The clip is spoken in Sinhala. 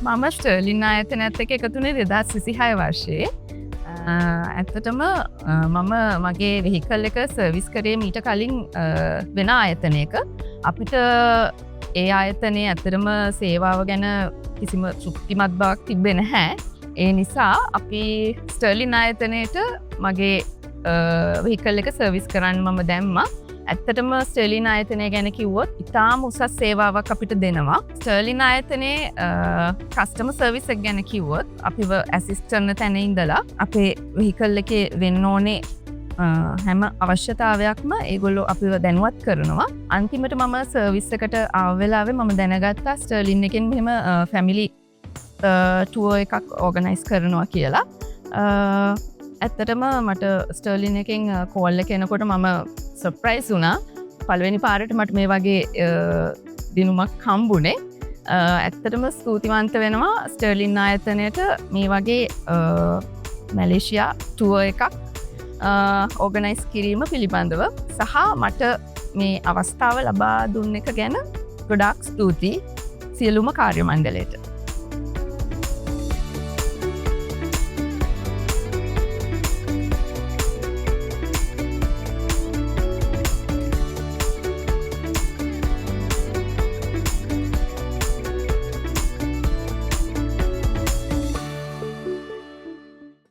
මම ස්ටර්ලින් ආයතනයත් එක්ක එකතු වුණේ 2026 වර්ෂයේ. ඇත්තටම මම මගේ වෙහිකල් එක සර්විස් කරේ මීට කලින් වෙන ආයතනයක. අපිට ඒ ආයතනයේ ඇත්තටම සේවාව ගැන කිසිම තෘප්තිමත් බවක් තිබ්බේ නැහැ. ඒ නිසා අපි ස්ටර්ලින් ආයතනයට මගේ වෙහිකල් එක සර්විස් කරන්න මම දැම්මා. ඇත්තටම ස්ටර්ලින් ආයතනය ගැන කිව්වොත් ඉතාම උසස් සේවාවක් අපිට දෙනවා. ස්ටර්ලින් ආයතනයේ කස්ටමර් සර්විස් එක ගැන කිව්වොත් අපිව ඇසිස්ට් කරන තැන ඉඳලා අපේ වෙහිකල් එකේ වෙන්න ඕනේ හැම අවශ්‍යතාවයක්ම ඒගොල්ලෝ අපිව දැනුවත් කරනවා. අන්තිමට මම සර්විස් එකට ආව වෙලාවේ මම දැනගත්තා ස්ටර්ලින් එකෙන් මෙහෙම ෆැමිලි ටුවර් එකක් ඕගනයිස් කරනවා කියලා. ඇත්තටම මට ස්ටර්ලින් එකෙන් කෝල් එක එනකොට මම සර්ප්‍රයිස් වුණා. පළවෙනි පාරට මට මේ වගේ දිනුමක් හම්බුනේ. ඇත්තටම ස්තුතිවන්ත වෙනවා ස්ටර්ලින් ආයතනයට මේ වගේ මැලේසියා ටුවර් එකක් ඕගනයිස් කිරීම පිළිබඳව සහ මට මේ අවස්ථාව ලබා දුන්න එක ගැන ගොඩාක් ස්තුතියි සියලුම කාර්ය මණ්ඩලයට.